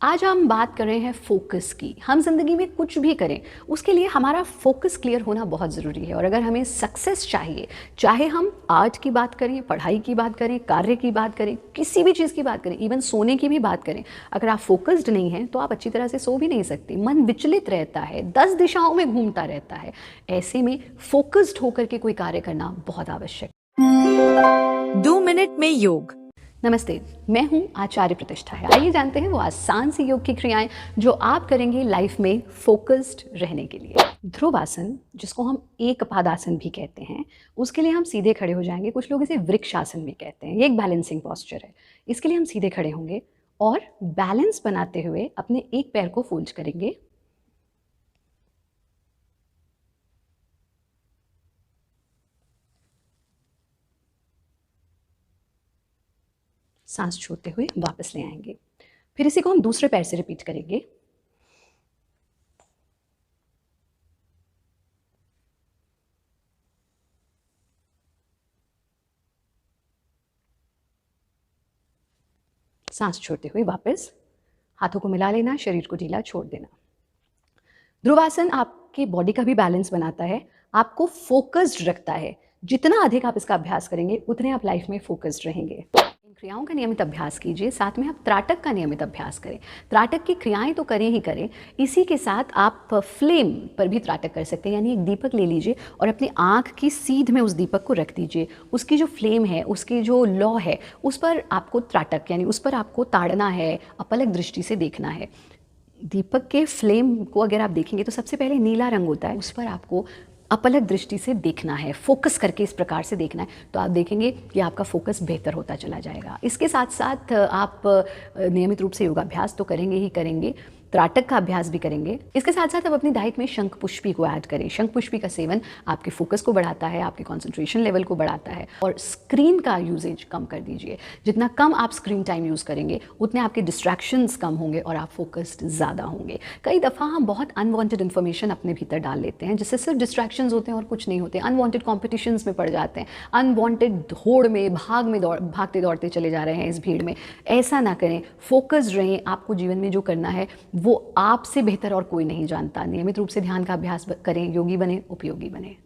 आज हम बात कर रहे हैं फोकस की। हम जिंदगी में कुछ भी करें उसके लिए हमारा फोकस क्लियर होना बहुत ज़रूरी है। और अगर हमें सक्सेस चाहिए, चाहे हम आर्ट की बात करें, पढ़ाई की बात करें, कार्य की बात करें, किसी भी चीज़ की बात करें, इवन सोने की भी बात करें, अगर आप फोकस्ड नहीं हैं तो आप अच्छी तरह से सो भी नहीं सकते। मन विचलित रहता है, 10 दिशाओं में घूमता रहता है। ऐसे में फोकस्ड होकर के कोई कार्य करना बहुत आवश्यक। 2 मिनट में योग। नमस्ते, मैं हूं आचार्य प्रतिष्ठा है। आइए जानते हैं वो आसान सी योग की क्रियाएं जो आप करेंगे लाइफ में फोकस्ड रहने के लिए। ध्रुवासन, जिसको हम एक पादासन भी कहते हैं, उसके लिए हम सीधे खड़े हो जाएंगे। कुछ लोग इसे वृक्षासन भी कहते हैं। ये एक बैलेंसिंग पॉस्चर है। इसके लिए हम सीधे खड़े होंगे और बैलेंस बनाते हुए अपने एक पैर को फोल्ड करेंगे। सांस छोड़ते हुए वापस ले आएंगे। फिर इसी को हम दूसरे पैर से रिपीट करेंगे। सांस छोड़ते हुए वापस हाथों को मिला लेना, शरीर को ढीला छोड़ देना। ध्रुवासन आपके बॉडी का भी बैलेंस बनाता है, आपको फोकस्ड रखता है। जितना अधिक आप इसका अभ्यास करेंगे उतने आप लाइफ में फोकस्ड रहेंगे। इन क्रियाओं का नियमित अभ्यास कीजिए, साथ में आप त्राटक का नियमित अभ्यास करें। त्राटक की क्रियाएं तो करें ही करें, इसी के साथ आप फ्लेम पर भी त्राटक कर सकते हैं। यानी एक दीपक ले लीजिए और अपनी आँख की सीध में उस दीपक को रख दीजिए। उसकी जो फ्लेम है, उसकी जो लौ है, उस पर आपको त्राटक यानी उस पर आपको ताड़ना है, अपलक दृष्टि से देखना है। दीपक के फ्लेम को अगर आप देखेंगे तो सबसे पहले नीला रंग होता है, उस पर आपको अपलक दृष्टि से देखना है, फोकस करके इस प्रकार से देखना है। तो आप देखेंगे कि आपका फोकस बेहतर होता चला जाएगा। इसके साथ साथ आप नियमित रूप से योगाभ्यास तो करेंगे ही करेंगे, त्राटक का अभ्यास भी करेंगे। इसके साथ साथ आप अपनी डाइट में शंख पुष्पी को ऐड करें। शंख पुष्पी का सेवन आपके फोकस को बढ़ाता है, आपके कंसंट्रेशन लेवल को बढ़ाता है। और स्क्रीन का यूजेज कम कर दीजिए। जितना कम आप स्क्रीन टाइम यूज़ करेंगे उतने आपके डिस्ट्रैक्शंस कम होंगे और आप फोकस्ड ज़्यादा होंगे। कई दफ़ा हम बहुत अनवांटेड इन्फॉर्मेशन अपने भीतर डाल लेते हैं, जिससे सिर्फ डिस्ट्रैक्शंस होते हैं और कुछ नहीं होते। अनवांटेड कॉम्पिटिशन्स में पड़ जाते हैं, अनवांटेड होड़ में भागते दौड़ते चले जा रहे हैं इस भीड़ में। ऐसा ना करें, फोकस्ड रहें। आपको जीवन में जो करना है वो आपसे बेहतर और कोई नहीं जानता। नियमित रूप से ध्यान का अभ्यास करें, योगी बने, उपयोगी बने।